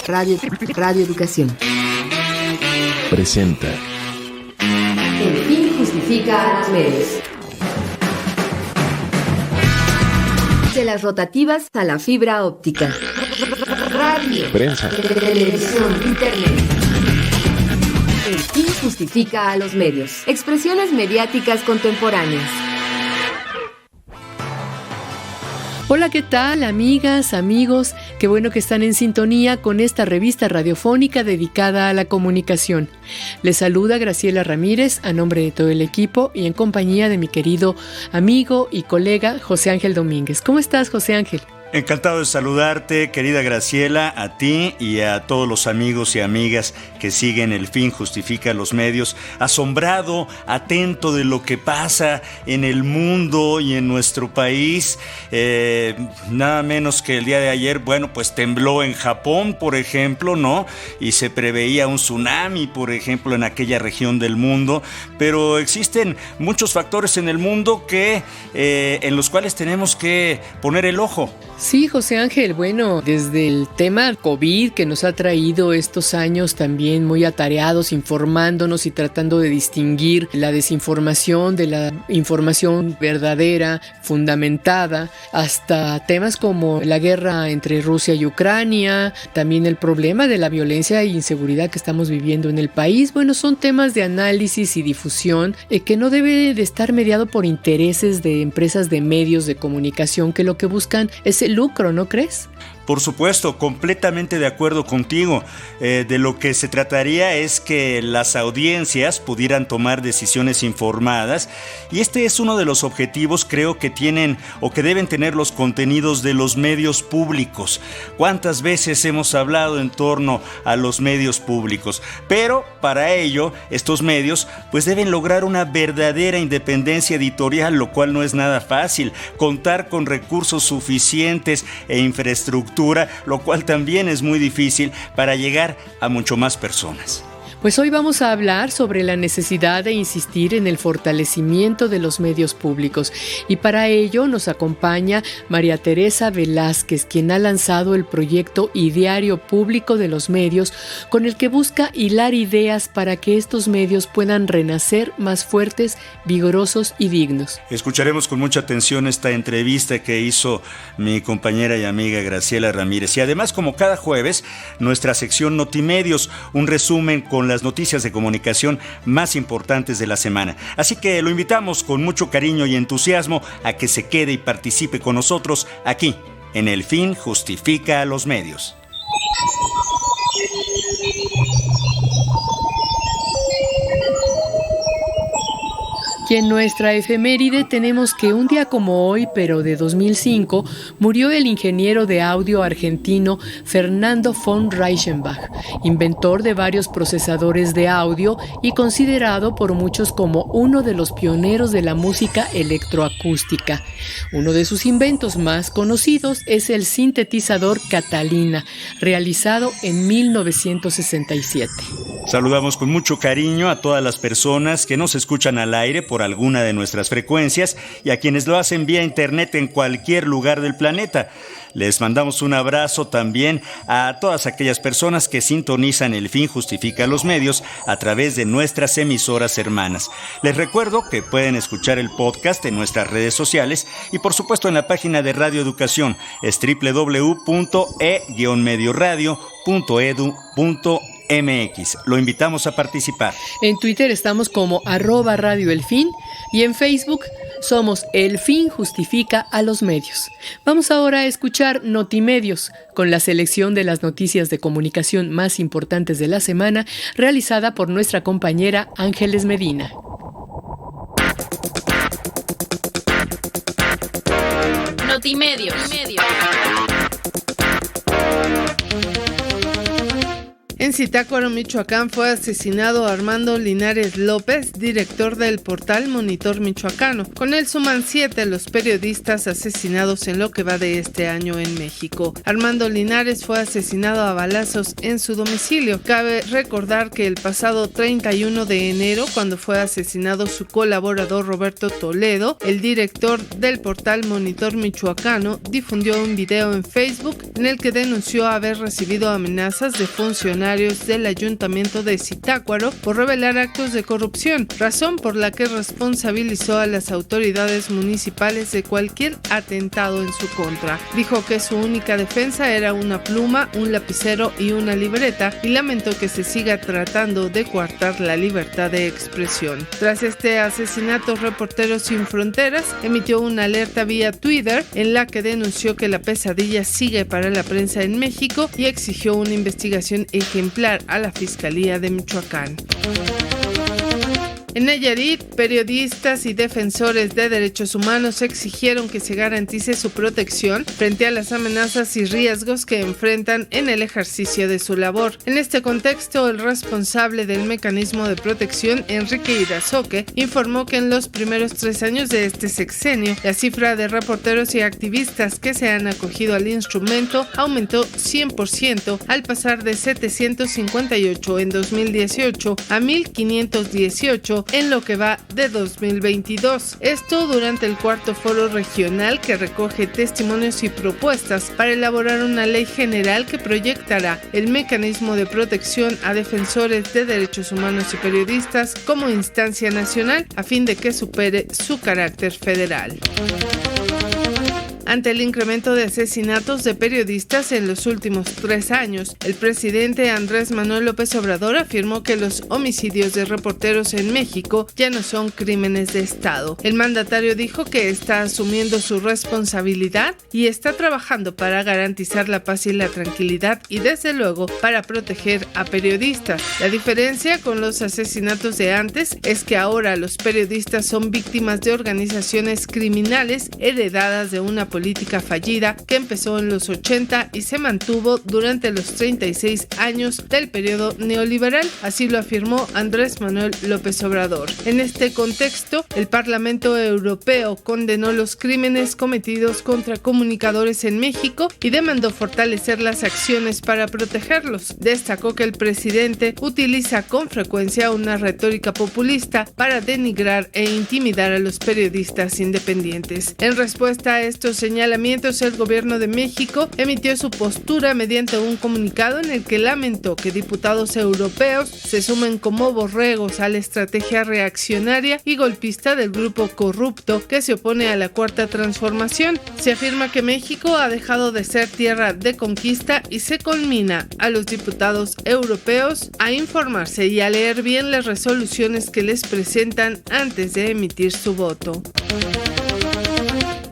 Radio Educación presenta El fin justifica a los medios. De las rotativas a la fibra óptica. Radio, prensa, televisión, internet. El fin justifica a los medios. Expresiones mediáticas contemporáneas. Hola, ¿qué tal, amigas, amigos? Qué bueno que están en sintonía con esta revista radiofónica dedicada a la comunicación. Les saluda Graciela Ramírez a nombre de todo el equipo y en compañía de mi querido amigo y colega José Ángel Domínguez. ¿Cómo estás, José Ángel? Encantado de saludarte, querida Graciela, a ti y a todos los amigos y amigas que siguen El Fin Justifica los Medios. Asombrado, atento de lo que pasa en el mundo y en nuestro país. Nada menos que el día de ayer, pues tembló en Japón, por ejemplo, ¿no? Y se preveía un tsunami, por ejemplo, en aquella región del mundo. Pero existen muchos factores en el mundo en los cuales tenemos que poner el ojo. Sí, José Ángel, desde el tema COVID que nos ha traído estos años también muy atareados, informándonos y tratando de distinguir la desinformación de la información verdadera, fundamentada, hasta temas como la guerra entre Rusia y Ucrania, también el problema de la violencia e inseguridad que estamos viviendo en el país. Son temas de análisis y difusión que no debe de estar mediado por intereses de empresas de medios de comunicación que lo que buscan es el lucro, ¿no crees? Por supuesto, completamente de acuerdo contigo. De lo que se trataría es que las audiencias pudieran tomar decisiones informadas y este es uno de los objetivos, creo, que tienen o que deben tener los contenidos de los medios públicos. ¿Cuántas veces hemos hablado en torno a los medios públicos? Pero para ello, estos medios deben lograr una verdadera independencia editorial, lo cual no es nada fácil. Contar con recursos suficientes e infraestructura, lo cual también es muy difícil para llegar a mucho más personas. Hoy vamos a hablar sobre la necesidad de insistir en el fortalecimiento de los medios públicos y para ello nos acompaña María Teresa Velázquez, quien ha lanzado el proyecto Ideario Público de los Medios, con el que busca hilar ideas para que estos medios puedan renacer más fuertes, vigorosos y dignos. Escucharemos con mucha atención esta entrevista que hizo mi compañera y amiga Graciela Ramírez y además, como cada jueves, nuestra sección Notimedios, un resumen con las noticias de comunicación más importantes de la semana. Así que lo invitamos con mucho cariño y entusiasmo a que se quede y participe con nosotros aquí, en El Fin Justifica a los Medios. Y en nuestra efeméride tenemos que un día como hoy, pero de 2005, murió el ingeniero de audio argentino Fernando von Reichenbach, inventor de varios procesadores de audio y considerado por muchos como uno de los pioneros de la música electroacústica. Uno de sus inventos más conocidos es el sintetizador Catalina, realizado en 1967. Saludamos con mucho cariño a todas las personas que nos escuchan al aire por alguna de nuestras frecuencias y a quienes lo hacen vía internet en cualquier lugar del planeta. Les mandamos un abrazo también a todas aquellas personas que sintonizan El Fin Justifica los Medios a través de nuestras emisoras hermanas. Les recuerdo que pueden escuchar el podcast en nuestras redes sociales y por supuesto en la página de Radio Educación, es www.e-medioradio.edu.mx. Lo invitamos a participar. En Twitter estamos como @radioelfin y en Facebook somos El Fin Justifica a los Medios. Vamos ahora a escuchar Notimedios con la selección de las noticias de comunicación más importantes de la semana realizada por nuestra compañera Ángeles Medina. Notimedios. En Zitácuaro, Michoacán, fue asesinado Armando Linares López, director del portal Monitor Michoacano. Con él suman 7 los periodistas asesinados en lo que va de este año en México. Armando Linares fue asesinado a balazos en su domicilio. Cabe recordar que el pasado 31 de enero, cuando fue asesinado su colaborador Roberto Toledo, el director del portal Monitor Michoacano difundió un video en Facebook en el que denunció haber recibido amenazas de funcionarios del ayuntamiento de Zitácuaro por revelar actos de corrupción, razón por la que responsabilizó a las autoridades municipales de cualquier atentado en su contra. Dijo que su única defensa era una pluma, un lapicero y una libreta, y lamentó que se siga tratando de coartar la libertad de expresión. Tras este asesinato, Reporteros Sin Fronteras emitió una alerta vía Twitter en la que denunció que la pesadilla sigue para la prensa en México y exigió una investigación ejemplar a la Fiscalía de Michoacán. En Nayarit, periodistas y defensores de derechos humanos exigieron que se garantice su protección frente a las amenazas y riesgos que enfrentan en el ejercicio de su labor. En este contexto, el responsable del mecanismo de protección, Enrique Irazoque, informó que en los primeros 3 años de este sexenio, la cifra de reporteros y activistas que se han acogido al instrumento aumentó 100% al pasar de 758 en 2018 a 1,518 en lo que va de 2022. Esto durante el 4º foro regional que recoge testimonios y propuestas para elaborar una ley general que proyectará el mecanismo de protección a defensores de derechos humanos y periodistas como instancia nacional a fin de que supere su carácter federal. Ante el incremento de asesinatos de periodistas en los últimos 3 años, el presidente Andrés Manuel López Obrador afirmó que los homicidios de reporteros en México ya no son crímenes de Estado. El mandatario dijo que está asumiendo su responsabilidad y está trabajando para garantizar la paz y la tranquilidad y, desde luego, para proteger a periodistas. La diferencia con los asesinatos de antes es que ahora los periodistas son víctimas de organizaciones criminales heredadas de una política fallida que empezó en los 80 y se mantuvo durante los 36 años del periodo neoliberal, así lo afirmó Andrés Manuel López Obrador. En este contexto, el Parlamento Europeo condenó los crímenes cometidos contra comunicadores en México y demandó fortalecer las acciones para protegerlos. Destacó que el presidente utiliza con frecuencia una retórica populista para denigrar e intimidar a los periodistas independientes. En respuesta a estos señalamientos, el gobierno de México emitió su postura mediante un comunicado en el que lamentó que diputados europeos se sumen como borregos a la estrategia reaccionaria y golpista del grupo corrupto que se opone a la Cuarta Transformación. Se afirma que México ha dejado de ser tierra de conquista y se conmina a los diputados europeos a informarse y a leer bien las resoluciones que les presentan antes de emitir su voto.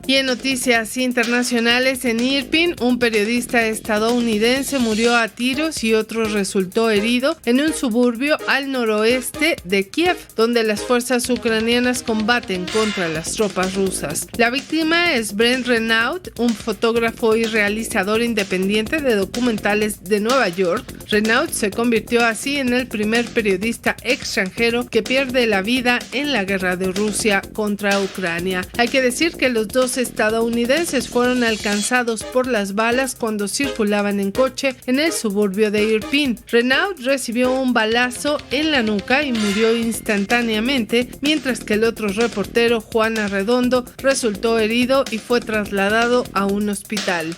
Y en noticias internacionales, en Irpin, un periodista estadounidense murió a tiros y otro resultó herido en un suburbio al noroeste de Kiev, donde las fuerzas ucranianas combaten contra las tropas rusas. La víctima es Brent Renaud, un fotógrafo y realizador independiente de documentales de Nueva York. Renaud se convirtió así en el primer periodista extranjero que pierde la vida en la guerra de Rusia contra Ucrania. Hay que decir que los dos estadounidenses fueron alcanzados por las balas cuando circulaban en coche en el suburbio de Irpin. Renaud recibió un balazo en la nuca y murió instantáneamente, mientras que el otro reportero, Juan Arredondo, resultó herido y fue trasladado a un hospital.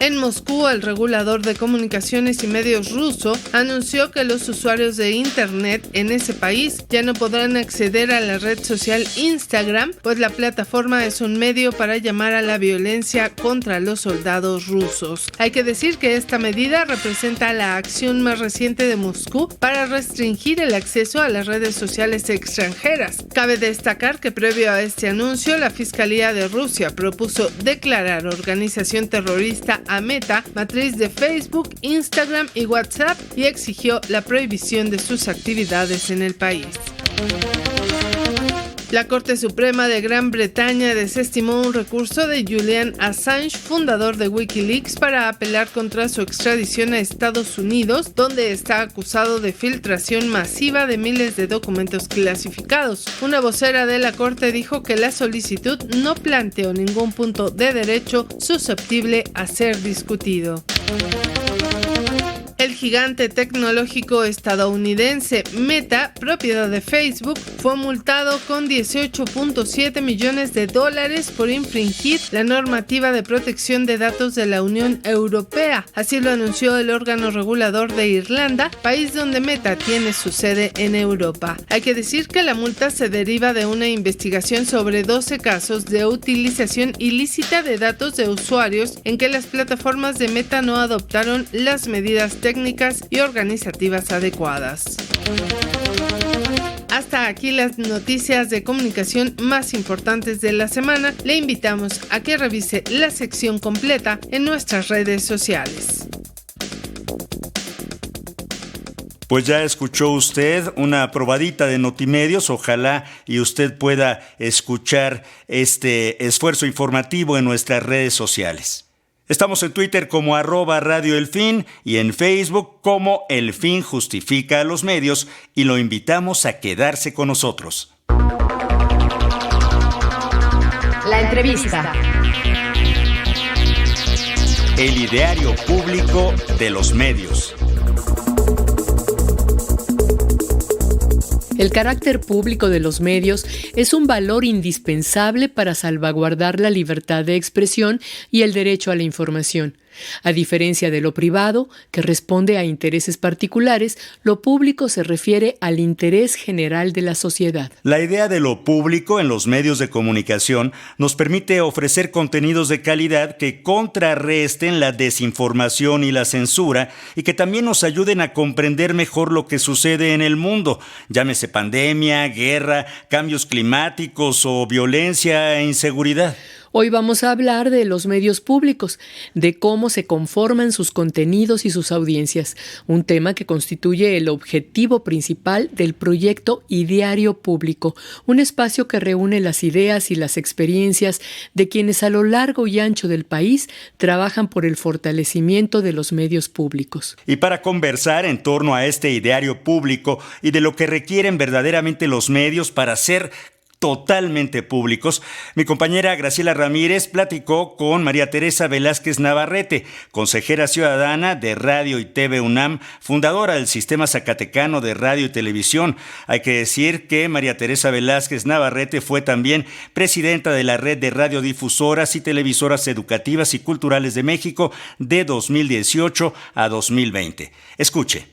En Moscú, el regulador de comunicaciones y medios ruso anunció que los usuarios de Internet en ese país ya no podrán acceder a la red social Instagram, pues la plataforma es un medio para llamar a la violencia contra los soldados rusos. Hay que decir que esta medida representa la acción más reciente de Moscú para restringir el acceso a las redes sociales extranjeras. Cabe destacar que previo a este anuncio, la Fiscalía de Rusia propuso declarar organización terrorista a Meta, matriz de Facebook, Instagram y WhatsApp, y exigió la prohibición de sus actividades en el país. La Corte Suprema de Gran Bretaña desestimó un recurso de Julian Assange, fundador de Wikileaks, para apelar contra su extradición a Estados Unidos, donde está acusado de filtración masiva de miles de documentos clasificados. Una vocera de la Corte dijo que la solicitud no planteó ningún punto de derecho susceptible a ser discutido. El gigante tecnológico estadounidense Meta, propiedad de Facebook, fue multado con $18.7 millones por infringir la normativa de protección de datos de la Unión Europea. Así lo anunció el órgano regulador de Irlanda, país donde Meta tiene su sede en Europa. Hay que decir que la multa se deriva de una investigación sobre 12 casos de utilización ilícita de datos de usuarios en que las plataformas de Meta no adoptaron las medidas técnicas y organizativas adecuadas. Hasta aquí las noticias de comunicación más importantes de la semana. Le invitamos a que revise la sección completa en nuestras redes sociales. Pues ya escuchó usted una probadita de Notimedios. Ojalá y usted pueda escuchar este esfuerzo informativo en nuestras redes sociales. Estamos en Twitter como @Radio El Fin y en Facebook como El Fin Justifica a los Medios y lo invitamos a quedarse con nosotros. La entrevista. El ideario público de los medios. El carácter público de los medios es un valor indispensable para salvaguardar la libertad de expresión y el derecho a la información. A diferencia de lo privado, que responde a intereses particulares, lo público se refiere al interés general de la sociedad. La idea de lo público en los medios de comunicación nos permite ofrecer contenidos de calidad que contrarresten la desinformación y la censura y que también nos ayuden a comprender mejor lo que sucede en el mundo, llámese pandemia, guerra, cambios climáticos o violencia e inseguridad. Hoy vamos a hablar de los medios públicos, de cómo se conforman sus contenidos y sus audiencias, un tema que constituye el objetivo principal del proyecto Ideario Público, un espacio que reúne las ideas y las experiencias de quienes a lo largo y ancho del país trabajan por el fortalecimiento de los medios públicos. Y para conversar en torno a este ideario público y de lo que requieren verdaderamente los medios para ser totalmente públicos, mi compañera Graciela Ramírez platicó con María Teresa Velázquez Navarrete, consejera ciudadana de Radio y TV UNAM, fundadora del Sistema Zacatecano de Radio y Televisión. Hay que decir que María Teresa Velázquez Navarrete fue también presidenta de la Red de Radiodifusoras y Televisoras Educativas y Culturales de México de 2018 a 2020. Escuche.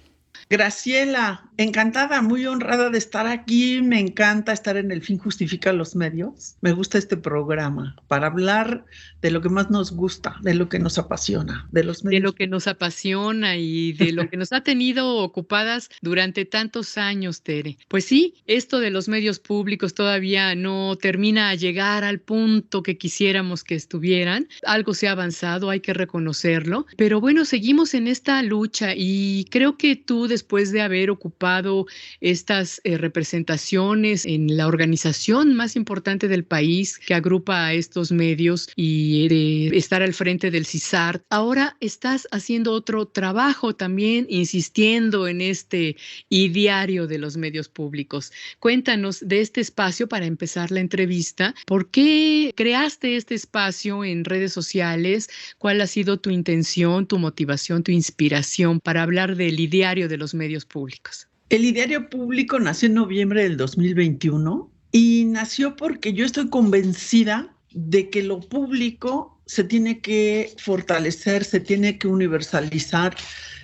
Graciela, encantada, muy honrada de estar aquí. Me encanta estar en El Fin Justifica los Medios. Me gusta este programa para hablar de lo que más nos gusta, de lo que nos apasiona, de los medios. De lo que nos apasiona y de lo que nos ha tenido ocupadas durante tantos años, Tere. Pues sí, esto de los medios públicos todavía no termina a llegar al punto que quisiéramos que estuvieran. Algo se ha avanzado, hay que reconocerlo. Pero bueno, seguimos en esta lucha y creo que tú, después de haber ocupado estas representaciones en la organización más importante del país que agrupa a estos medios y de estar al frente del CISART, ahora estás haciendo otro trabajo también, insistiendo en este ideario de los medios públicos. Cuéntanos de este espacio para empezar la entrevista. ¿Por qué creaste este espacio en redes sociales? ¿Cuál ha sido tu intención, tu motivación, tu inspiración para hablar del ideario de los medios públicos? El ideario público nació en noviembre del 2021 y nació porque yo estoy convencida de que lo público se tiene que fortalecer, se tiene que universalizar,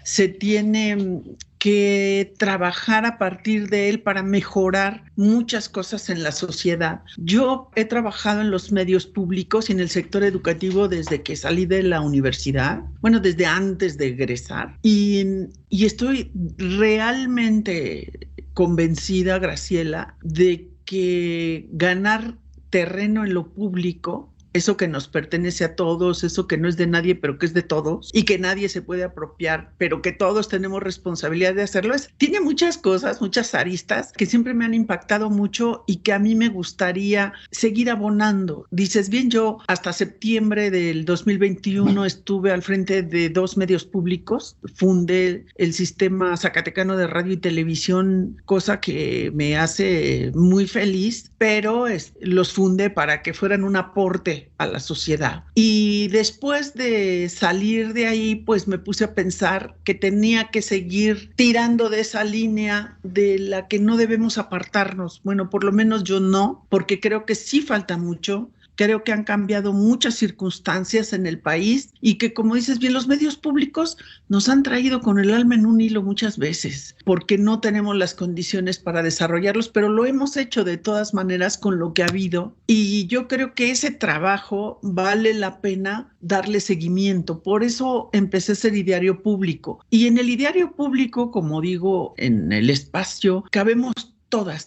se tiene que trabajar a partir de él para mejorar muchas cosas en la sociedad. Yo he trabajado en los medios públicos y en el sector educativo desde que salí de la universidad, bueno, desde antes de egresar, y estoy realmente convencida, Graciela, de que ganar terreno en lo público, eso que nos pertenece a todos, eso que no es de nadie, pero que es de todos, y que nadie se puede apropiar, pero que todos tenemos responsabilidad de hacerlo, tiene muchas cosas, muchas aristas que siempre me han impactado mucho y que a mí me gustaría seguir abonando. Dices bien, yo hasta septiembre del 2021 estuve al frente de 2 medios públicos, fundé el Sistema Zacatecano de Radio y Televisión, cosa que me hace muy feliz, pero los fundé para que fueran un aporte sirve a la sociedad. Y después de salir de ahí, pues me puse a pensar que tenía que seguir tirando de esa línea de la que no debemos apartarnos. Bueno, por lo menos yo no, porque creo que sí falta mucho. Creo que han cambiado muchas circunstancias en el país y que, como dices bien, los medios públicos nos han traído con el alma en un hilo muchas veces, porque no tenemos las condiciones para desarrollarlos, pero lo hemos hecho de todas maneras con lo que ha habido. Y yo creo que ese trabajo vale la pena darle seguimiento. Por eso empecé a ser ideario público. Y en el ideario público, como digo, en el espacio, cabemos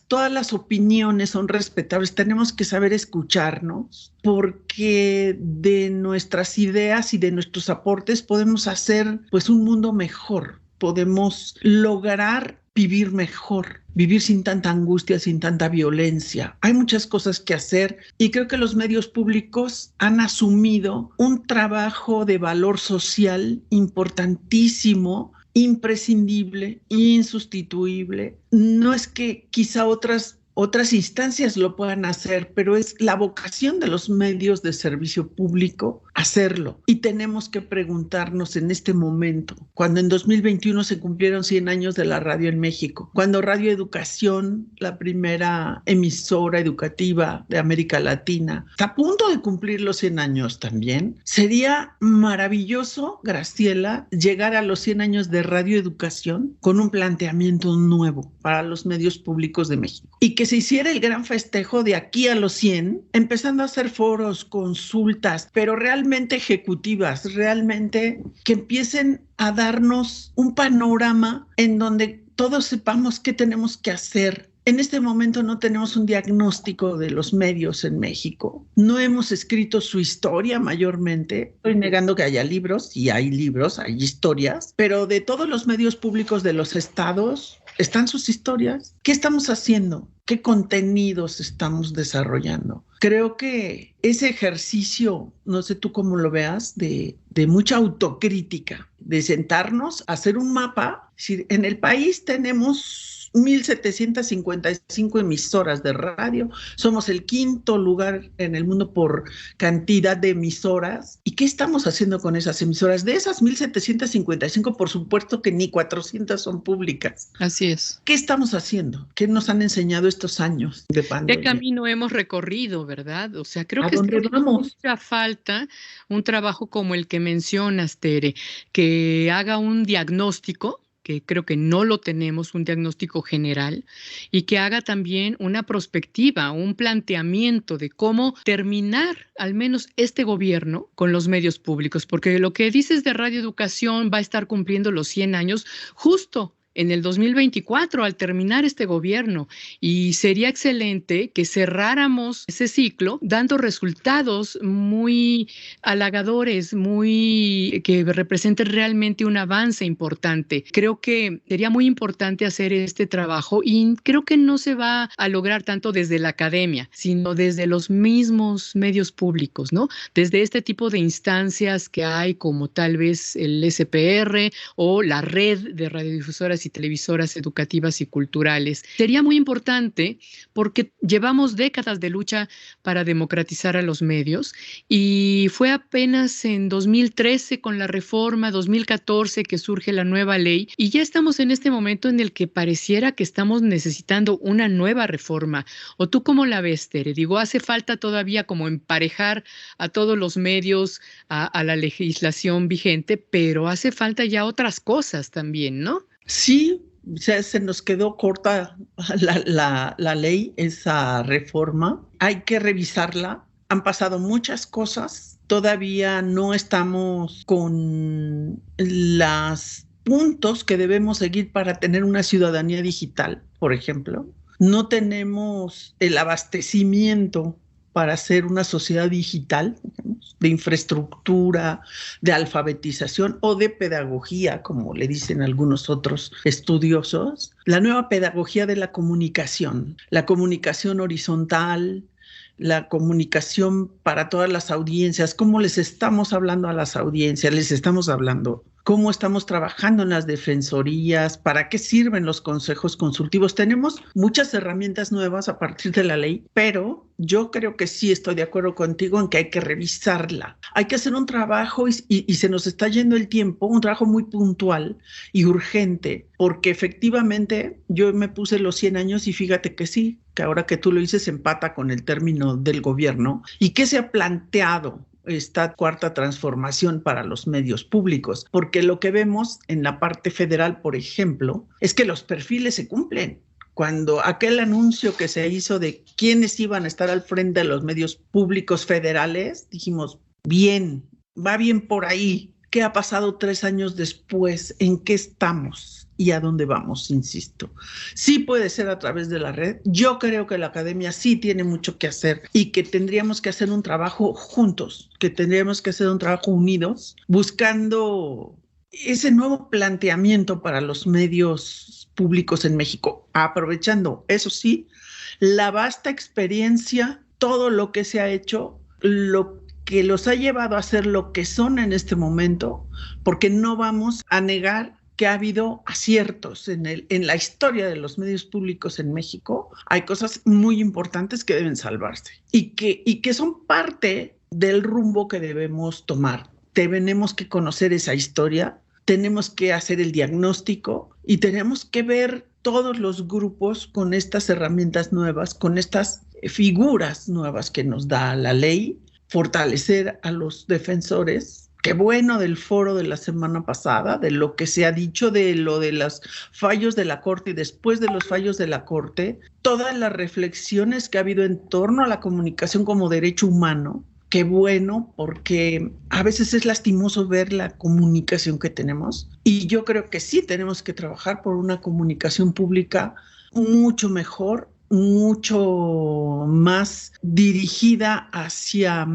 todas las opiniones son respetables, tenemos que saber escucharnos, porque de nuestras ideas y de nuestros aportes podemos hacer pues un mundo mejor, podemos lograr vivir mejor, vivir sin tanta angustia, sin tanta violencia. Hay muchas cosas que hacer y creo que los medios públicos han asumido un trabajo de valor social importantísimo, imprescindible, insustituible. No es que quizá otras instancias lo puedan hacer, pero es la vocación de los medios de servicio público hacerlo. Y tenemos que preguntarnos en este momento, cuando en 2021 se cumplieron 100 años de la radio en México, cuando Radio Educación, la primera emisora educativa de América Latina, está a punto de cumplir los 100 años también, sería maravilloso, Graciela, llegar a los 100 años de Radio Educación con un planteamiento nuevo para los medios públicos de México. Y que se hiciera el gran festejo de aquí a los 100, empezando a hacer foros, consultas, pero realmente ejecutivas, realmente que empiecen a darnos un panorama en donde todos sepamos qué tenemos que hacer. En este momento no tenemos un diagnóstico de los medios en México. No hemos escrito su historia mayormente. Estoy negando que haya libros, y hay libros, hay historias, pero de todos los medios públicos de los estados están sus historias. ¿Qué estamos haciendo? ¿Qué contenidos estamos desarrollando? Creo que ese ejercicio, no sé tú cómo lo veas, de mucha autocrítica, de sentarnos a hacer un mapa. Si en el país tenemos 1,755 emisoras de radio. Somos el 5º lugar en el mundo por cantidad de emisoras. ¿Y qué estamos haciendo con esas emisoras? De esas 1,755, por supuesto que ni 400 son públicas. Así es. ¿Qué estamos haciendo? ¿Qué nos han enseñado estos años de pandemia? ¿Qué camino hemos recorrido, verdad? O sea, creo ¿A que dónde vamos? mucha falta un trabajo como el que mencionas, Tere, que haga un diagnóstico, que creo que no lo tenemos, un diagnóstico general, y que haga también una prospectiva, un planteamiento de cómo terminar al menos este gobierno con los medios públicos, porque lo que dices de Radio Educación va a estar cumpliendo los 100 años justo en el 2024, al terminar este gobierno, y sería excelente que cerráramos ese ciclo dando resultados muy halagadores, que representen realmente un avance importante. Creo que sería muy importante hacer este trabajo y creo que no se va a lograr tanto desde la academia, sino desde los mismos medios públicos, ¿no? Desde este tipo de instancias que hay, como tal vez el SPR o la red de radiodifusoras y televisoras educativas y culturales. Sería muy importante porque llevamos décadas de lucha para democratizar a los medios y fue apenas en 2013 con la reforma, 2014 que surge la nueva ley y ya estamos en este momento en el que pareciera que estamos necesitando una nueva reforma. ¿O tú cómo la ves, Tere? Digo, hace falta todavía como emparejar a todos los medios a la legislación vigente, pero hace falta ya otras cosas también, ¿no? Sí, se nos quedó corta la ley, esa reforma. Hay que revisarla. Han pasado muchas cosas. Todavía no estamos con los puntos que debemos seguir para tener una ciudadanía digital, por ejemplo. No tenemos el abastecimiento para ser una sociedad digital, digamos, de infraestructura, de alfabetización o de pedagogía, como le dicen algunos otros estudiosos. La nueva pedagogía de la comunicación horizontal, la comunicación para todas las audiencias, cómo les estamos hablando a las audiencias, les estamos hablando cómo estamos trabajando en las defensorías, para qué sirven los consejos consultivos. Tenemos muchas herramientas nuevas a partir de la ley, pero yo creo que sí estoy de acuerdo contigo en que hay que revisarla. Hay que hacer un trabajo y se nos está yendo el tiempo, un trabajo muy puntual y urgente, porque efectivamente yo me puse los 100 años y fíjate que sí, que ahora que tú lo dices empata con el término del gobierno. ¿Y qué se ha planteado esta cuarta transformación para los medios públicos? Porque lo que vemos en la parte federal, por ejemplo, es que los perfiles se cumplen. Cuando aquel anuncio que se hizo de quiénes iban a estar al frente de los medios públicos federales, dijimos, bien, va bien por ahí. ¿Qué ha pasado 3 años después? ¿En qué estamos? ¿Y a dónde vamos? Insisto. Sí puede ser a través de la red. Yo creo que la academia sí tiene mucho que hacer y que tendríamos que hacer un trabajo juntos, que tendríamos que hacer un trabajo unidos, buscando ese nuevo planteamiento para los medios públicos en México, aprovechando, eso sí, la vasta experiencia, todo lo que se ha hecho, lo que los ha llevado a ser lo que son en este momento, porque no vamos a negar que ha habido aciertos en la historia de los medios públicos en México. Hay cosas muy importantes que deben salvarse y que son parte del rumbo que debemos tomar. Tenemos que conocer esa historia, tenemos que hacer el diagnóstico y tenemos que ver todos los grupos con estas herramientas nuevas, con estas figuras nuevas que nos da la ley, fortalecer a los defensores. Qué bueno del foro de la semana pasada, de lo que se ha dicho, de lo de los fallos de la Corte y después de los fallos de la Corte, todas las reflexiones que ha habido en torno a la comunicación como derecho humano. Qué bueno, porque a veces es lastimoso ver la comunicación que tenemos y yo creo que sí tenemos que trabajar por una comunicación pública mucho mejor, mucho más dirigida hacia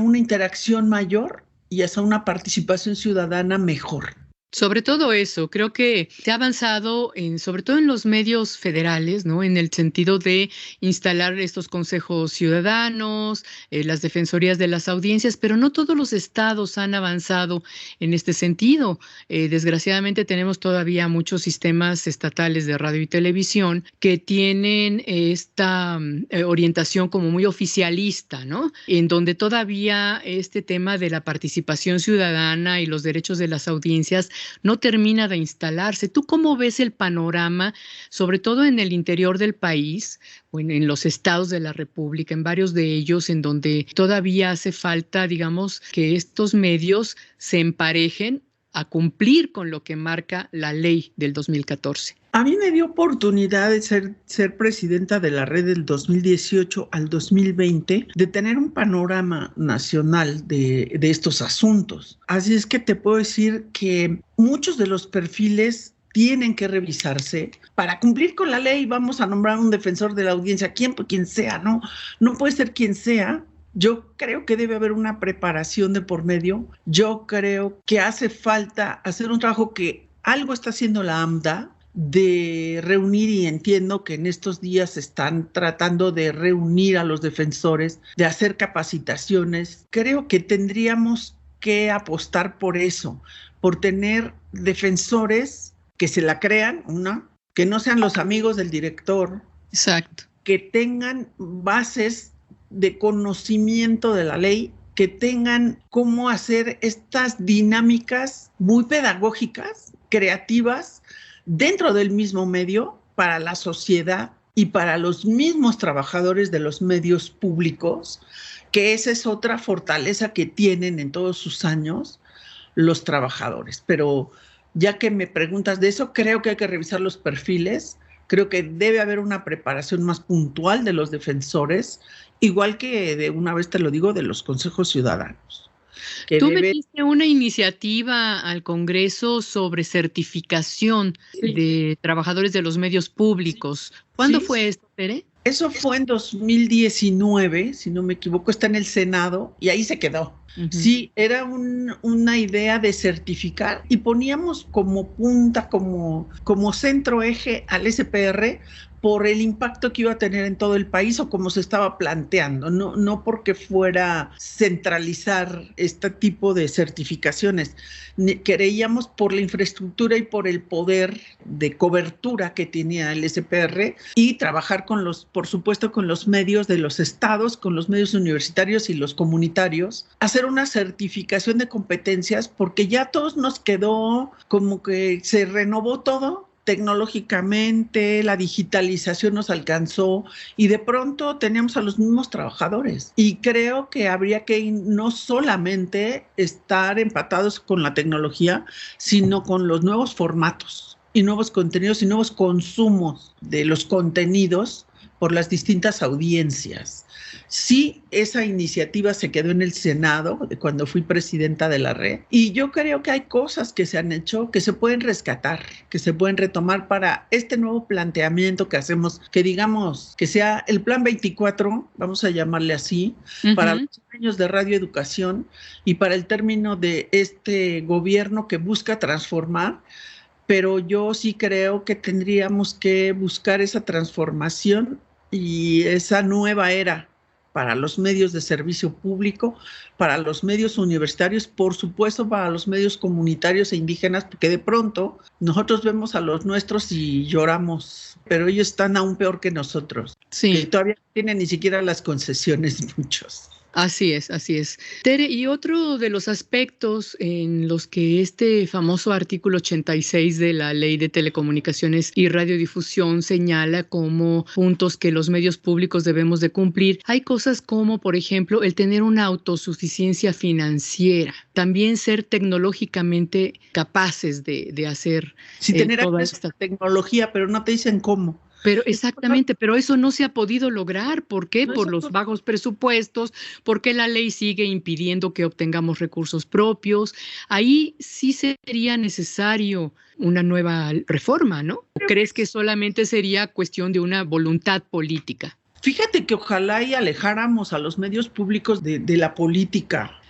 una interacción mayor y hacia una participación ciudadana mejor. Sobre todo eso, creo que se ha avanzado sobre todo en los medios federales, ¿no? En el sentido de instalar estos consejos ciudadanos, las defensorías de las audiencias, pero no todos los estados han avanzado en este sentido. Desgraciadamente tenemos todavía muchos sistemas estatales de radio y televisión que tienen esta orientación como muy oficialista, ¿no? En donde todavía este tema de la participación ciudadana y los derechos de las audiencias no termina de instalarse. ¿Tú cómo ves el panorama, sobre todo en el interior del país, o en los estados de la República, en varios de ellos, en donde todavía hace falta, digamos, que estos medios se emparejen a cumplir con lo que marca la ley del 2014? A mí me dio oportunidad de ser presidenta de la red del 2018 al 2020, de tener un panorama nacional de estos asuntos. Así es que te puedo decir que muchos de los perfiles tienen que revisarse para cumplir con la ley. Vamos a nombrar un defensor de la audiencia, quien sea, no puede ser quien sea. Yo creo que debe haber una preparación de por medio. Yo creo que hace falta hacer un trabajo que algo está haciendo la AMDA, de reunir, y entiendo que en estos días están tratando de reunir a los defensores, de hacer capacitaciones. Creo que tendríamos que apostar por eso, por tener defensores que se la crean, que no sean los amigos del director. Exacto. Que tengan bases de conocimiento de la ley, que tengan cómo hacer estas dinámicas muy pedagógicas, creativas, dentro del mismo medio, para la sociedad y para los mismos trabajadores de los medios públicos, que esa es otra fortaleza que tienen en todos sus años los trabajadores. Pero ya que me preguntas de eso, creo que hay que revisar los perfiles, creo que debe haber una preparación más puntual de los defensores, igual que, de una vez te lo digo, de los consejos ciudadanos. Tú metiste una iniciativa al Congreso sobre certificación de trabajadores de los medios públicos. ¿Cuándo fue esto, Tere? Eso fue en 2019, si no me equivoco, está en el Senado y ahí se quedó. Uh-huh. Sí, era una idea de certificar y poníamos como punta, como centro eje al SPR por el impacto que iba a tener en todo el país o como se estaba planteando, no porque fuera centralizar este tipo de certificaciones. Creíamos por la infraestructura y por el poder de cobertura que tenía el SPR y trabajar por supuesto, con los medios de los estados, con los medios universitarios y los comunitarios, hacer una certificación de competencias porque ya a todos nos quedó como que se renovó todo. Tecnológicamente, la digitalización nos alcanzó y de pronto teníamos a los mismos trabajadores. Y creo que habría que no solamente estar empatados con la tecnología, sino con los nuevos formatos y nuevos contenidos y nuevos consumos de los contenidos por las distintas audiencias. Sí, esa iniciativa se quedó en el Senado cuando fui presidenta de la red y yo creo que hay cosas que se han hecho que se pueden rescatar, que se pueden retomar para este nuevo planteamiento que hacemos, que digamos que sea el Plan 24, vamos a llamarle así, para los años de radioeducación y para el término de este gobierno que busca transformar. Pero yo sí creo que tendríamos que buscar esa transformación y esa nueva era para los medios de servicio público, para los medios universitarios, por supuesto para los medios comunitarios e indígenas, porque de pronto nosotros vemos a los nuestros y lloramos, pero ellos están aún peor que nosotros, que todavía no tienen ni siquiera las concesiones muchos. Así es, así es. Tere, y otro de los aspectos en los que este famoso artículo 86 de la Ley de Telecomunicaciones y Radiodifusión señala como puntos que los medios públicos debemos de cumplir, hay cosas como, por ejemplo, el tener una autosuficiencia financiera, también ser tecnológicamente capaces de hacer tener toda acceso esta a tecnología, pero no te dicen cómo. Pero exactamente, pero eso no se ha podido lograr. ¿Por qué? Por los bajos presupuestos, porque la ley sigue impidiendo que obtengamos recursos propios. Ahí sí sería necesario una nueva reforma, ¿no? ¿O crees que solamente sería cuestión de una voluntad política? Fíjate que ojalá y alejáramos a los medios públicos de la política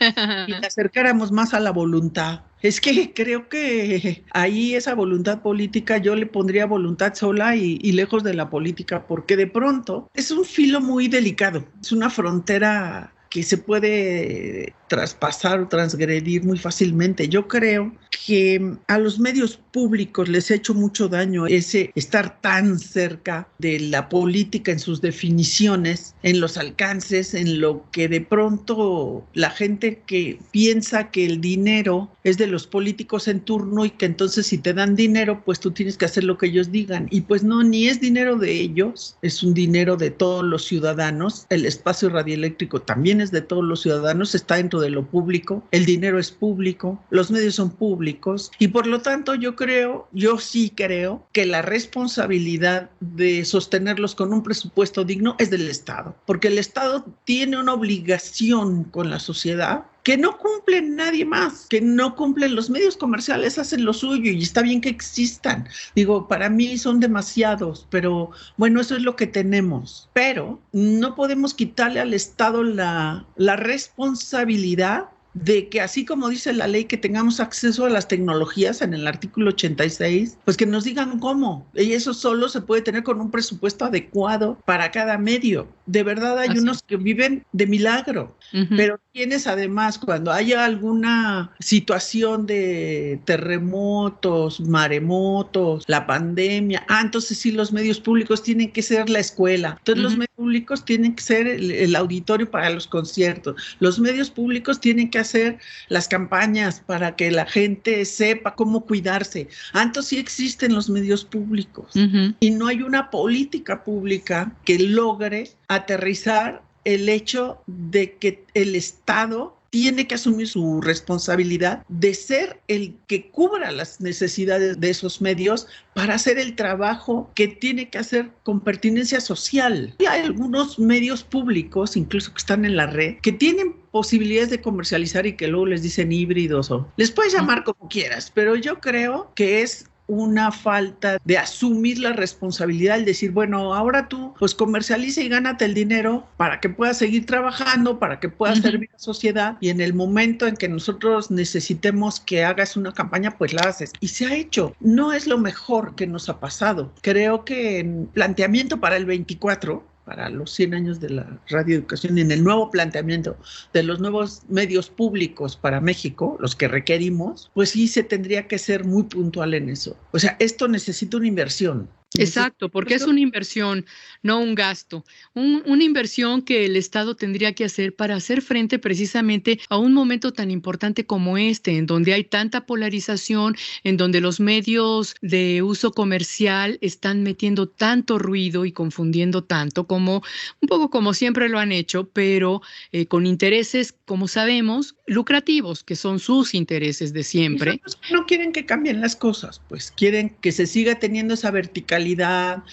y le acercáramos más a la voluntad. Es que creo que ahí esa voluntad política yo le pondría voluntad sola y lejos de la política, porque de pronto es un filo muy delicado, es una frontera que se puede traspasar o transgredir muy fácilmente. Yo creo que a los medios públicos les ha hecho mucho daño ese estar tan cerca de la política en sus definiciones, en los alcances, en lo que de pronto la gente que piensa que el dinero es de los políticos en turno y que entonces si te dan dinero, pues tú tienes que hacer lo que ellos digan. Y pues no, ni es dinero de ellos, es un dinero de todos los ciudadanos. El espacio radioeléctrico también es de todos los ciudadanos, está dentro de lo público, el dinero es público, los medios son públicos y por lo tanto yo sí creo que la responsabilidad de sostenerlos con un presupuesto digno es del Estado, porque el Estado tiene una obligación con la sociedad que no cumple nadie más, que no cumplen los medios comerciales, hacen lo suyo y está bien que existan. Digo, para mí son demasiados, pero bueno, eso es lo que tenemos. Pero no podemos quitarle al Estado la responsabilidad de que así como dice la ley que tengamos acceso a las tecnologías en el artículo 86, pues que nos digan cómo. Y eso solo se puede tener con un presupuesto adecuado para cada medio. De verdad hay unos que viven de milagro, pero tienes además cuando haya alguna situación de terremotos, maremotos, la pandemia, entonces sí los medios públicos tienen que ser la escuela. Entonces los medios públicos tienen que ser el auditorio para los conciertos. Los medios públicos tienen que hacer las campañas para que la gente sepa cómo cuidarse. Entonces sí existen los medios públicos y no hay una política pública que logre aterrizar el hecho de que el Estado tiene que asumir su responsabilidad de ser el que cubra las necesidades de esos medios para hacer el trabajo que tiene que hacer con pertinencia social. Y hay algunos medios públicos, incluso que están en la red, que tienen posibilidades de comercializar y que luego les dicen híbridos o les puedes llamar como quieras, pero yo creo que es una falta de asumir la responsabilidad, el decir, bueno, ahora tú pues comercializa y gánate el dinero para que puedas seguir trabajando, para que puedas servir a la sociedad, y en el momento en que nosotros necesitemos que hagas una campaña, pues la haces. Y se ha hecho. No es lo mejor que nos ha pasado. Creo que en planteamiento para el 24, para los 100 años de la radioeducación, en el nuevo planteamiento de los nuevos medios públicos para México, los que requerimos, pues sí se tendría que ser muy puntual en eso. O sea, esto necesita una inversión. Exacto, porque es una inversión, no un gasto. Una inversión que el Estado tendría que hacer para hacer frente precisamente a un momento tan importante como este, en donde hay tanta polarización, en donde los medios de uso comercial están metiendo tanto ruido y confundiendo tanto, como un poco como siempre lo han hecho, pero con intereses, como sabemos, lucrativos, que son sus intereses de siempre. No quieren que cambien las cosas, pues quieren que se siga teniendo esa verticalidad,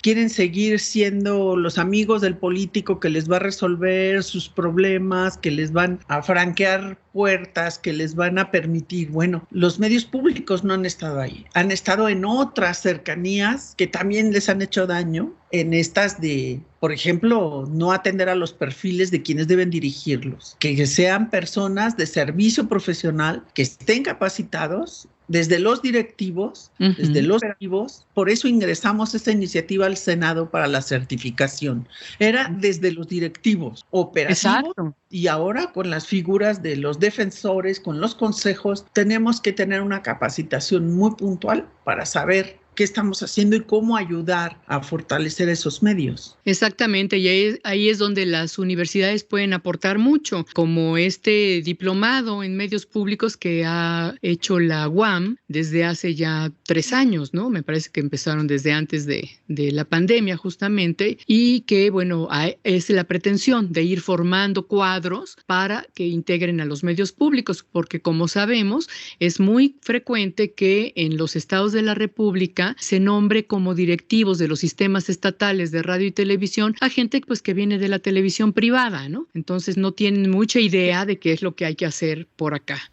quieren seguir siendo los amigos del político que les va a resolver sus problemas, que les van a franquear puertas, que les van a permitir. Bueno, los medios públicos no han estado ahí, han estado en otras cercanías que también les han hecho daño, en estas de, por ejemplo, no atender a los perfiles de quienes deben dirigirlos, que sean personas de servicio profesional, que estén capacitados desde los directivos, desde los operativos. Por eso ingresamos esta iniciativa al Senado para la certificación. Era desde los directivos operativos. Exacto. Y ahora con las figuras de los defensores, con los consejos, tenemos que tener una capacitación muy puntual para saber qué estamos haciendo y cómo ayudar a fortalecer esos medios. Exactamente, y ahí es donde las universidades pueden aportar mucho, como este diplomado en medios públicos que ha hecho la UAM desde hace ya 3 años, ¿no? Me parece que empezaron desde antes de la pandemia justamente, y que, bueno, es la pretensión de ir formando cuadros para que integren a los medios públicos, porque como sabemos, es muy frecuente que en los estados de la República se nombre como directivos de los sistemas estatales de radio y televisión a gente pues que viene de la televisión privada, ¿no? Entonces no tienen mucha idea de qué es lo que hay que hacer por acá.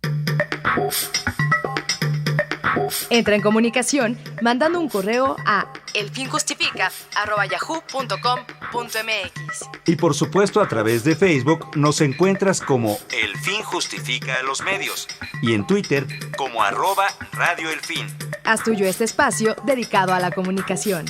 Entra en comunicación mandando un correo a elfinjustifica@yahoo.com.mx. Y por supuesto a través de Facebook nos encuentras como El Fin Justifica a los Medios y en Twitter como @radioelfin. Haz tuyo este espacio dedicado a la comunicación.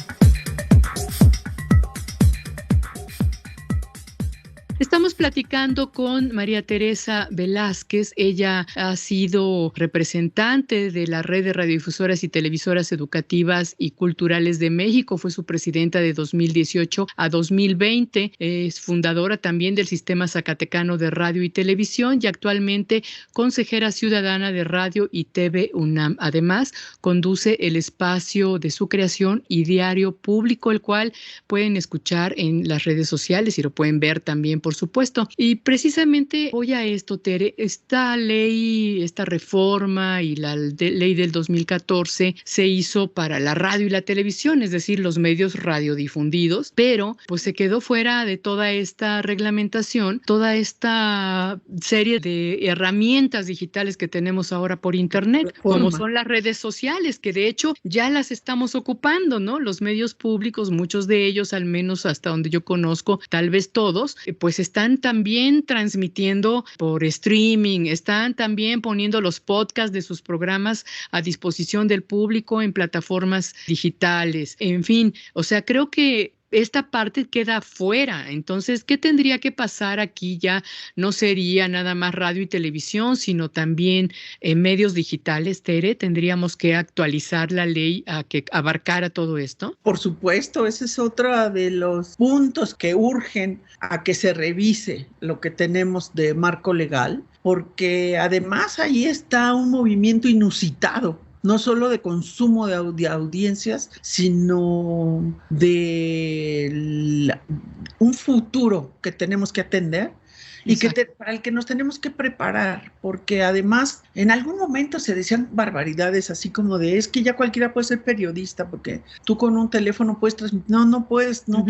Estamos platicando con María Teresa Velázquez. Ella ha sido representante de la Red de Radiodifusoras y Televisoras Educativas y Culturales de México. Fue su presidenta de 2018 a 2020. Es fundadora también del Sistema Zacatecano de Radio y Televisión y actualmente consejera ciudadana de Radio y TV UNAM. Además, conduce el espacio de su creación y diario público, el cual pueden escuchar en las redes sociales y lo pueden ver también, por supuesto. Y precisamente voy a esto, Tere, esta ley, esta reforma y la ley del 2014 se hizo para la radio y la televisión, es decir, los medios radiodifundidos, pero pues se quedó fuera de toda esta reglamentación, toda esta serie de herramientas digitales que tenemos ahora por internet, como son las redes sociales, que de hecho ya las estamos ocupando, ¿no? Los medios públicos, muchos de ellos, al menos hasta donde yo conozco, tal vez todos, pues están también transmitiendo por streaming, están también poniendo los podcasts de sus programas a disposición del público en plataformas digitales. En fin, o sea, creo que esta parte queda fuera. Entonces, ¿qué tendría que pasar aquí? Ya no sería nada más radio y televisión, sino también medios digitales, Tere. ¿Tendríamos que actualizar la ley a que abarcara todo esto? Por supuesto, ese es otro de los puntos que urgen a que se revise lo que tenemos de marco legal, porque además ahí está un movimiento inusitado, no solo de consumo de audiencias, sino de un futuro que tenemos que atender y para el que nos tenemos que preparar, porque además en algún momento se decían barbaridades así como de, es que ya cualquiera puede ser periodista, porque tú con un teléfono puedes transmitir. No puedes, no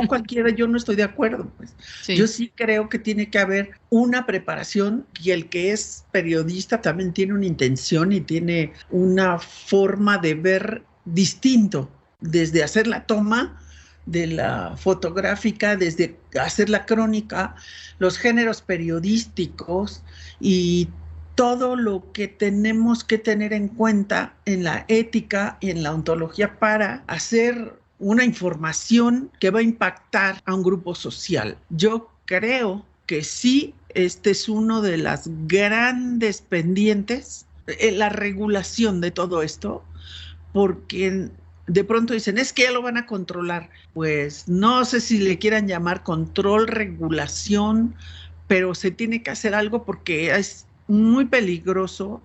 cualquiera, yo no estoy de acuerdo, pues. Sí. Yo sí creo que tiene que haber una preparación, y el que es periodista también tiene una intención y tiene una forma de ver distinto, desde hacer la toma de la fotográfica, desde hacer la crónica, los géneros periodísticos y todo lo que tenemos que tener en cuenta en la ética y en la ontología para hacer una información que va a impactar a un grupo social. Yo creo que sí, este es uno de las grandes pendientes, la regulación de todo esto, porque de pronto dicen, es que ya lo van a controlar. Pues no sé si le quieran llamar control, regulación, pero se tiene que hacer algo porque es muy peligroso,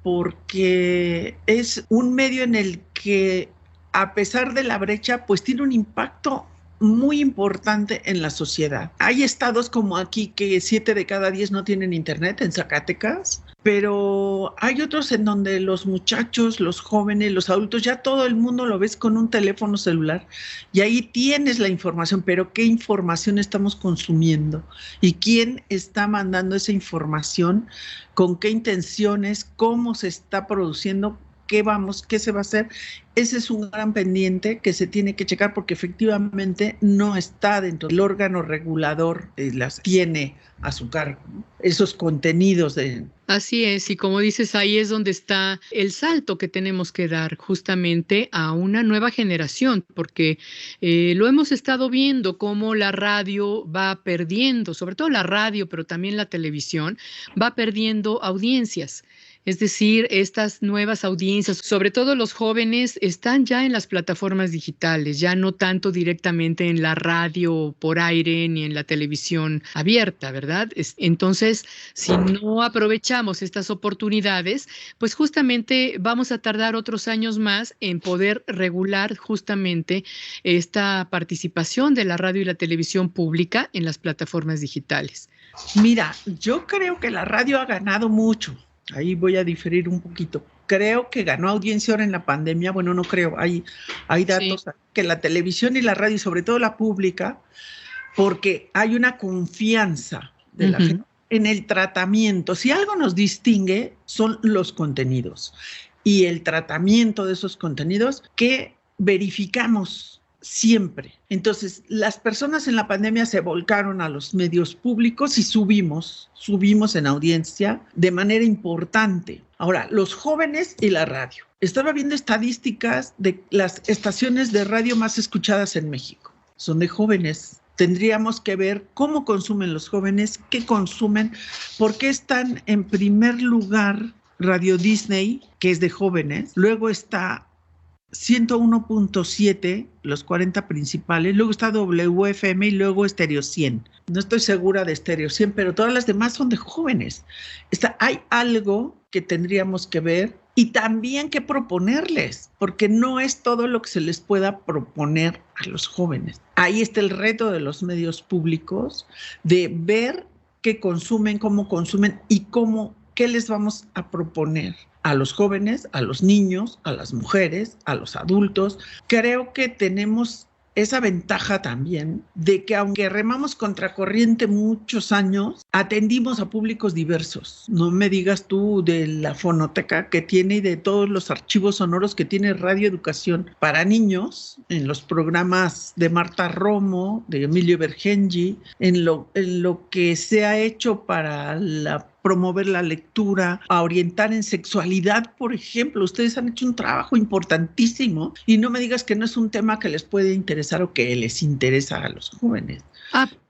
porque es un medio en el que, a pesar de la brecha, pues tiene un impacto muy importante en la sociedad. Hay estados como aquí que 7 de cada 10 no tienen internet, en Zacatecas, pero hay otros en donde los muchachos, los jóvenes, los adultos, ya todo el mundo lo ves con un teléfono celular y ahí tienes la información, pero ¿qué información estamos consumiendo? ¿Y quién está mandando esa información? ¿Con qué intenciones? ¿Cómo se está produciendo? ¿Qué se va a hacer? Ese es un gran pendiente que se tiene que checar porque efectivamente no está dentro del órgano regulador, las tiene a su cargo, ¿no? Esos contenidos de... Así es, y como dices, ahí es donde está el salto que tenemos que dar justamente a una nueva generación, porque lo hemos estado viendo cómo la radio va perdiendo, sobre todo la radio, pero también la televisión, va perdiendo audiencias. Es decir, estas nuevas audiencias, sobre todo los jóvenes, están ya en las plataformas digitales, ya no tanto directamente en la radio por aire ni en la televisión abierta, ¿verdad? Entonces, si no aprovechamos estas oportunidades, pues justamente vamos a tardar otros años más en poder regular justamente esta participación de la radio y la televisión pública en las plataformas digitales. Mira, yo creo que la radio ha ganado mucho. Ahí voy a diferir un poquito. Creo que ganó audiencia ahora en la pandemia. Bueno, no creo. Hay datos que la televisión y la radio, sobre todo la pública, porque hay una confianza de la gente en el tratamiento. Si algo nos distingue son los contenidos y el tratamiento de esos contenidos que verificamos siempre. Entonces, las personas en la pandemia se volcaron a los medios públicos y subimos en audiencia de manera importante. Ahora, los jóvenes y la radio. Estaba viendo estadísticas de las estaciones de radio más escuchadas en México. Son de jóvenes. Tendríamos que ver cómo consumen los jóvenes, qué consumen, por qué están en primer lugar Radio Disney, que es de jóvenes. Luego está 101.7, los 40 principales, luego está WFM y luego Stereo 100. No estoy segura de Stereo 100, pero todas las demás son de jóvenes. Hay algo que tendríamos que ver y también que proponerles, porque no es todo lo que se les pueda proponer a los jóvenes. Ahí está el reto de los medios públicos, de ver qué consumen, cómo consumen y qué les vamos a proponer a los jóvenes, a los niños, a las mujeres, a los adultos. Creo que tenemos esa ventaja también de que aunque remamos contracorriente muchos años, atendimos a públicos diversos. No me digas tú de la fonoteca que tiene y de todos los archivos sonoros que tiene Radio Educación para niños, en los programas de Marta Romo, de Emilio Bergengi, en lo que se ha hecho para promover la lectura, a orientar en sexualidad, por ejemplo. Ustedes han hecho un trabajo importantísimo y no me digas que no es un tema que les puede interesar o que les interesa a los jóvenes.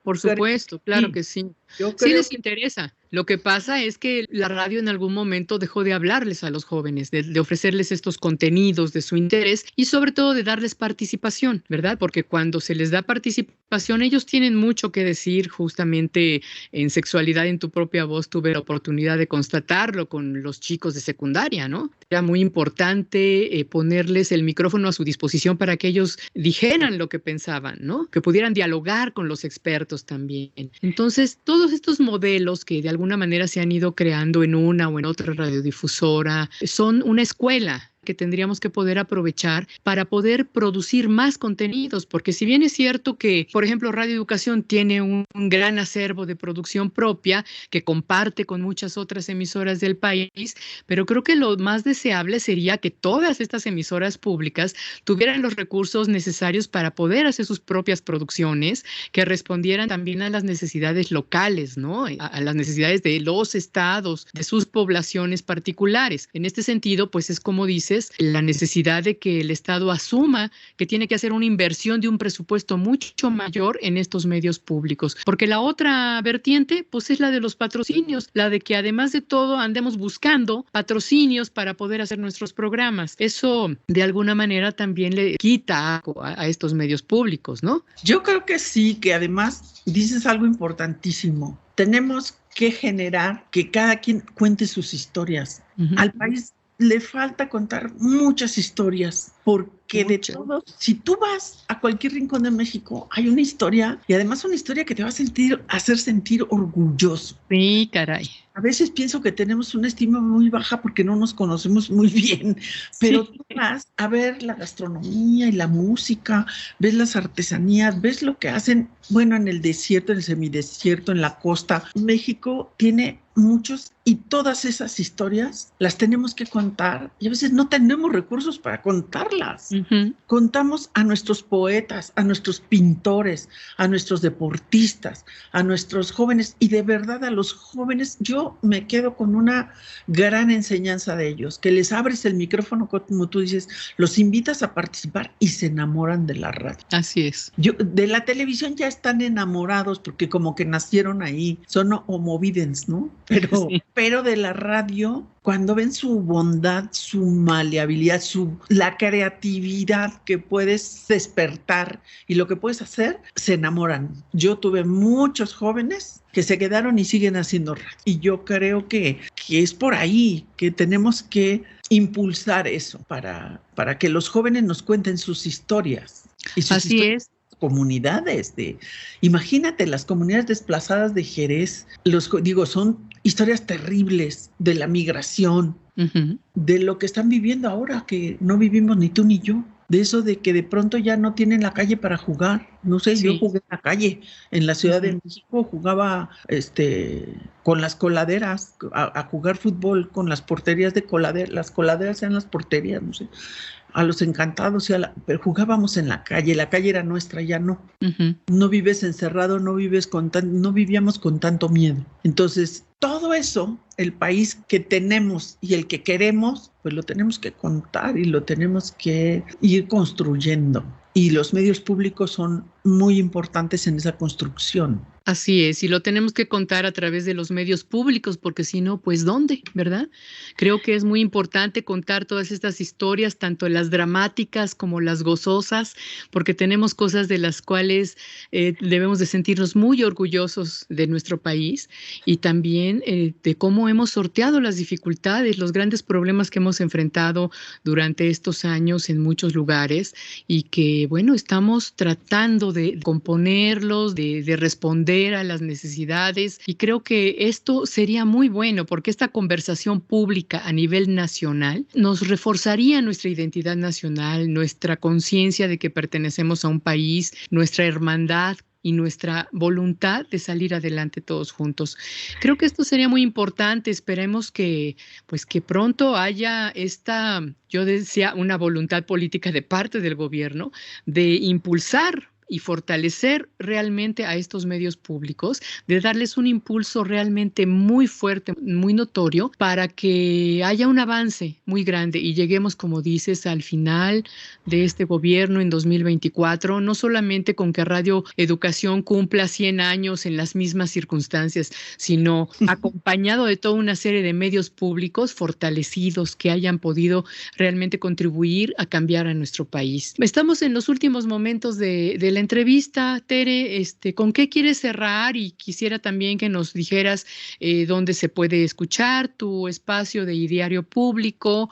Por supuesto, claro que sí. Sí les interesa. Lo que pasa es que la radio en algún momento dejó de hablarles a los jóvenes, de ofrecerles estos contenidos de su interés y sobre todo de darles participación, ¿verdad? Porque cuando se les da participación, ellos tienen mucho que decir justamente en sexualidad. En tu propia voz tuve la oportunidad de constatarlo con los chicos de secundaria, ¿no? Era muy importante ponerles el micrófono a su disposición para que ellos dijeran lo que pensaban, ¿no? Que pudieran dialogar con los expertos también. Entonces, todos estos modelos que de alguna manera se han ido creando en una o en otra radiodifusora son una escuela que tendríamos que poder aprovechar para poder producir más contenidos, porque si bien es cierto que, por ejemplo, Radio Educación tiene un gran acervo de producción propia que comparte con muchas otras emisoras del país, pero creo que lo más deseable sería que todas estas emisoras públicas tuvieran los recursos necesarios para poder hacer sus propias producciones, que respondieran también a las necesidades locales, ¿no? A las necesidades de los estados, de sus poblaciones particulares. En este sentido, pues es como dices, la necesidad de que el Estado asuma que tiene que hacer una inversión de un presupuesto mucho mayor en estos medios públicos. Porque la otra vertiente, pues es la de los patrocinios, la de que además de todo andemos buscando patrocinios para poder hacer nuestros programas. Eso de alguna manera también le quita a estos medios públicos, ¿no? Yo creo que sí, que además dices algo importantísimo. Tenemos que generar que cada quien cuente sus historias. Uh-huh. Al país le falta contar muchas historias, porque de todos, si tú vas a cualquier rincón de México, hay una historia, y además una historia que te va a hacer sentir orgulloso. Sí, caray. A veces pienso que tenemos una estima muy baja porque no nos conocemos muy bien, pero sí. Tú vas a ver la gastronomía y la música, ves las artesanías, ves lo que hacen, bueno, en el desierto, en el semidesierto, en la costa. México tiene muchos, y todas esas historias las tenemos que contar, y a veces no tenemos recursos para contarlas. Uh-huh. Contamos a nuestros poetas, a nuestros pintores, a nuestros deportistas, a nuestros jóvenes, y de verdad a los jóvenes yo me quedo con una gran enseñanza de ellos, que les abres el micrófono, como tú dices, los invitas a participar y se enamoran de la radio. Así es. De la televisión ya están enamorados porque como que nacieron ahí, son homovidens, ¿no? Pero de la radio, cuando ven su bondad, su maleabilidad, la creatividad que puedes despertar y lo que puedes hacer, se enamoran. Yo tuve muchos jóvenes que se quedaron y siguen haciendo radio. Y yo creo que es por ahí que tenemos que impulsar eso para que los jóvenes nos cuenten sus historias. Y sus Así historias. es. Comunidades imagínate las comunidades desplazadas de Jerez, son historias terribles de la migración, uh-huh. de lo que están viviendo ahora, que no vivimos ni tú ni yo, de eso de que de pronto ya no tienen la calle para jugar. No sé, sí. Yo jugué en la calle, en la Ciudad de México, jugaba con las coladeras, a jugar fútbol con las porterías de coladera, las coladeras eran las porterías, no sé, a los encantados, pero jugábamos en la calle era nuestra, ya no. Uh-huh. No vives encerrado, no vivíamos con tanto miedo. Entonces, todo eso, el país que tenemos y el que queremos, pues lo tenemos que contar y lo tenemos que ir construyendo. Y los medios públicos son muy importantes en esa construcción. Así es, y lo tenemos que contar a través de los medios públicos, porque si no, pues ¿dónde? ¿Verdad? Creo que es muy importante contar todas estas historias, tanto las dramáticas como las gozosas, porque tenemos cosas de las cuales debemos de sentirnos muy orgullosos de nuestro país, y también de cómo hemos sorteado las dificultades, los grandes problemas que hemos enfrentado durante estos años en muchos lugares, y que, bueno, estamos tratando de componerlos, de responder a las necesidades, y creo que esto sería muy bueno porque esta conversación pública a nivel nacional nos reforzaría nuestra identidad nacional, nuestra conciencia de que pertenecemos a un país, nuestra hermandad y nuestra voluntad de salir adelante todos juntos. Creo que esto sería muy importante. Esperemos que pronto haya yo decía, una voluntad política de parte del gobierno de impulsar y fortalecer realmente a estos medios públicos, de darles un impulso realmente muy fuerte, muy notorio, para que haya un avance muy grande y lleguemos, como dices, al final de este gobierno en 2024, no solamente con que Radio Educación cumpla 100 años en las mismas circunstancias, sino acompañado de toda una serie de medios públicos fortalecidos que hayan podido realmente contribuir a cambiar a nuestro país. Estamos en los últimos momentos de la entrevista, Tere. ¿Con qué quieres cerrar? Y quisiera también que nos dijeras dónde se puede escuchar tu espacio de diario público,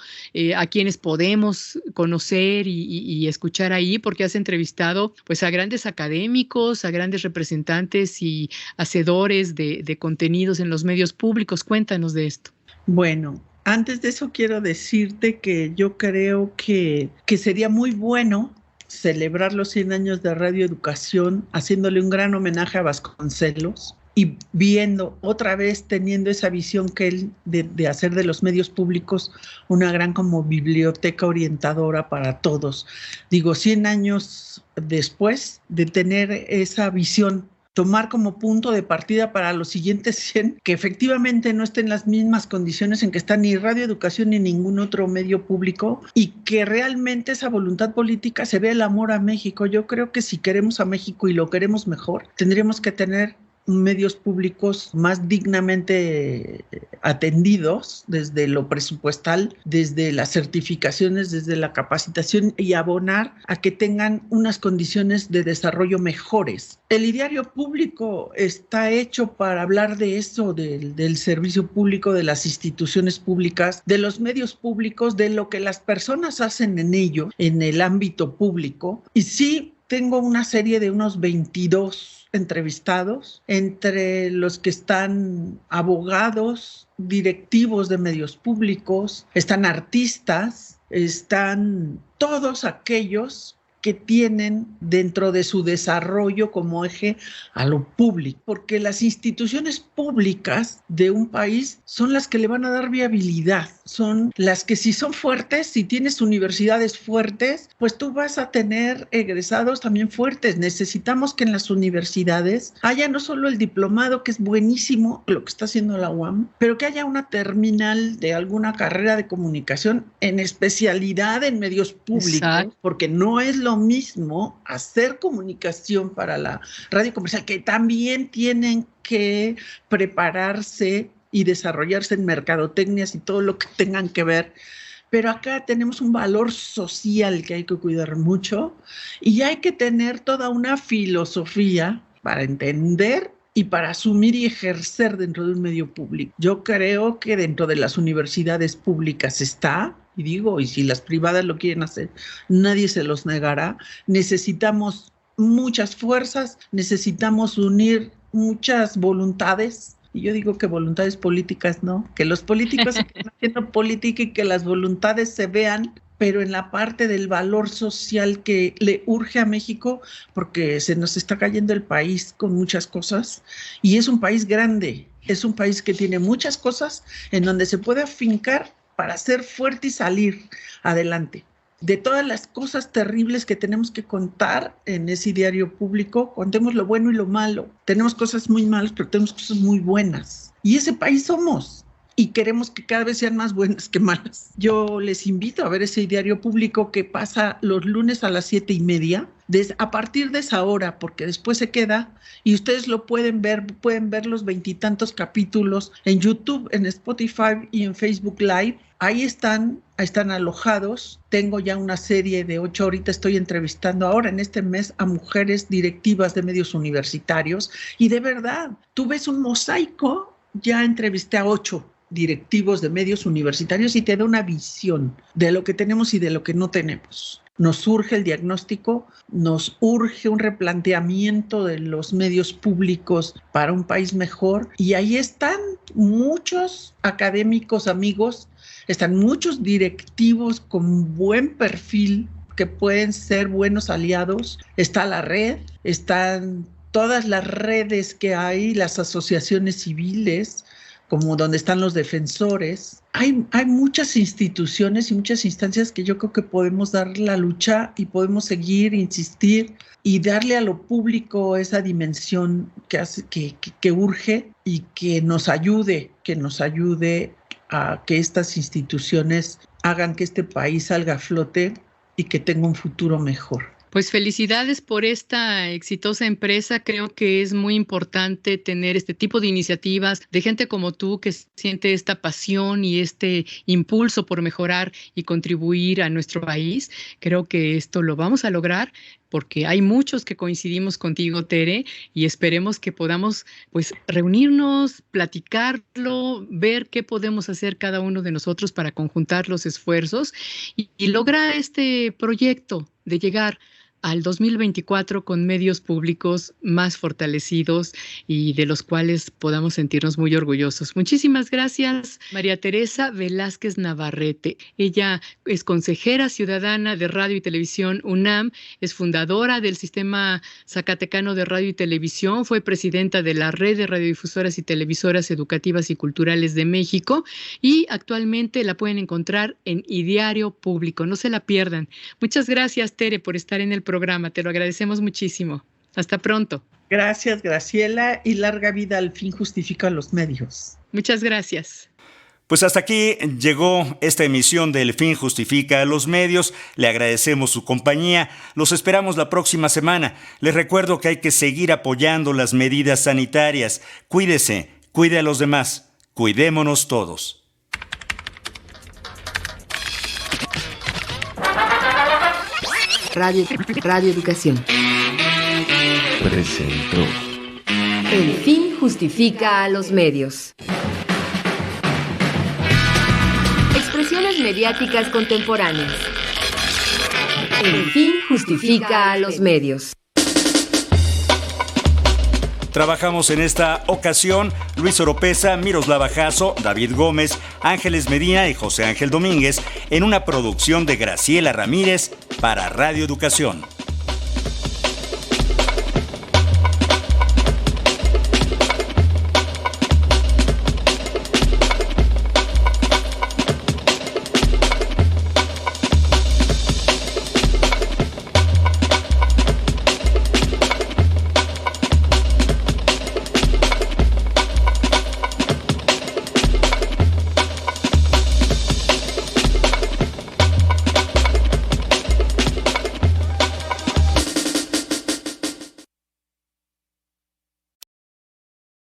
a quienes podemos conocer y escuchar ahí, porque has entrevistado pues a grandes académicos, a grandes representantes y hacedores de contenidos en los medios públicos. Cuéntanos de esto. Bueno, Antes de eso quiero decirte que yo creo que sería muy bueno celebrar los 100 años de Radio Educación haciéndole un gran homenaje a Vasconcelos y viendo otra vez, teniendo esa visión que él de hacer de los medios públicos una gran como biblioteca orientadora para todos. Digo, 100 años después de tener esa visión, tomar como punto de partida para los siguientes 100, que efectivamente no estén en las mismas condiciones en que está ni Radio Educación ni ningún otro medio público, y que realmente esa voluntad política se vea el amor a México. Yo creo que si queremos a México y lo queremos mejor, tendríamos que tener medios públicos más dignamente atendidos desde lo presupuestal, desde las certificaciones, desde la capacitación, y abonar a que tengan unas condiciones de desarrollo mejores. El ideario público está hecho para hablar de eso, del servicio público, de las instituciones públicas, de los medios públicos, de lo que las personas hacen en ello, en el ámbito público. Y sí, tengo una serie de unos 22 entrevistados, entre los que están abogados, directivos de medios públicos, están artistas, están todos aquellos que tienen dentro de su desarrollo como eje a lo público, porque las instituciones públicas de un país son las que le van a dar viabilidad, son las que, si son fuertes, si tienes universidades fuertes, pues tú vas a tener egresados también fuertes. Necesitamos que en las universidades haya no solo el diplomado, que es buenísimo lo que está haciendo la UAM, pero que haya una terminal de alguna carrera de comunicación en especialidad en medios públicos. Exacto. Porque no es lo mismo hacer comunicación para la radio comercial, que también tienen que prepararse y desarrollarse en mercadotecnias y todo lo que tengan que ver. Pero acá tenemos un valor social que hay que cuidar mucho, y hay que tener toda una filosofía para entender y para asumir y ejercer dentro de un medio público. Yo creo que dentro de las universidades públicas está, y digo, y si las privadas lo quieren hacer, nadie se los negará. Necesitamos muchas fuerzas, necesitamos unir muchas voluntades. Y yo digo que voluntades políticas no, que los políticos estén haciendo política y que las voluntades se vean, pero en la parte del valor social que le urge a México, porque se nos está cayendo el país con muchas cosas, y es un país grande, es un país que tiene muchas cosas en donde se puede afincar para ser fuerte y salir adelante. De todas las cosas terribles que tenemos que contar en ese diario público, contemos lo bueno y lo malo. Tenemos cosas muy malas, pero tenemos cosas muy buenas. Y ese país somos. Y queremos que cada vez sean más buenas que malas. Yo les invito a ver ese diario público que pasa los lunes a las 7:30, a partir de esa hora, porque después se queda, y ustedes lo pueden ver los 20 y tantos capítulos en YouTube, en Spotify y en Facebook Live. Ahí están alojados. Tengo ya una serie de 8, ahorita estoy entrevistando ahora en este mes a mujeres directivas de medios universitarios, y de verdad, tú ves un mosaico. Ya entrevisté a 8 directivos de medios universitarios y te da una visión de lo que tenemos y de lo que no tenemos. Nos urge el diagnóstico, nos urge un replanteamiento de los medios públicos para un país mejor, y ahí están muchos académicos amigos, están muchos directivos con buen perfil que pueden ser buenos aliados. Está la red, están todas las redes que hay, las asociaciones civiles, como donde están los defensores. Hay muchas instituciones y muchas instancias que yo creo que podemos dar la lucha y podemos seguir, insistir y darle a lo público esa dimensión que urge, y que nos ayude a que estas instituciones hagan que este país salga a flote y que tenga un futuro mejor. Pues felicidades por esta exitosa empresa. Creo que es muy importante tener este tipo de iniciativas de gente como tú, que siente esta pasión y este impulso por mejorar y contribuir a nuestro país. Creo que esto lo vamos a lograr, porque hay muchos que coincidimos contigo, Tere, y esperemos que podamos pues reunirnos, platicarlo, ver qué podemos hacer cada uno de nosotros para conjuntar los esfuerzos y lograr este proyecto de llegar al 2024 con medios públicos más fortalecidos y de los cuales podamos sentirnos muy orgullosos. Muchísimas gracias, María Teresa Velázquez Navarrete. Ella es consejera ciudadana de Radio y Televisión UNAM, es fundadora del Sistema Zacatecano de Radio y Televisión, fue presidenta de la Red de Radiodifusoras y Televisoras Educativas y Culturales de México y actualmente la pueden encontrar en iDiario Público. No se la pierdan. Muchas gracias, Tere, por estar en el programa. Te lo agradecemos muchísimo. Hasta pronto. Gracias, Graciela, y larga vida al fin justifica los medios. Muchas gracias. Pues hasta aquí llegó esta emisión de El Fin Justifica a los Medios. Le agradecemos su compañía. Los esperamos la próxima semana. Les recuerdo que hay que seguir apoyando las medidas sanitarias. Cuídese, cuide a los demás. Cuidémonos todos. Radio Educación. Presentó El fin justifica a los medios. Expresiones mediáticas contemporáneas. El fin justifica a los medios. Trabajamos en esta ocasión Luis Oropesa, Miroslava Jasso, David Gómez, Ángeles Medina y José Ángel Domínguez en una producción de Graciela Ramírez para Radio Educación.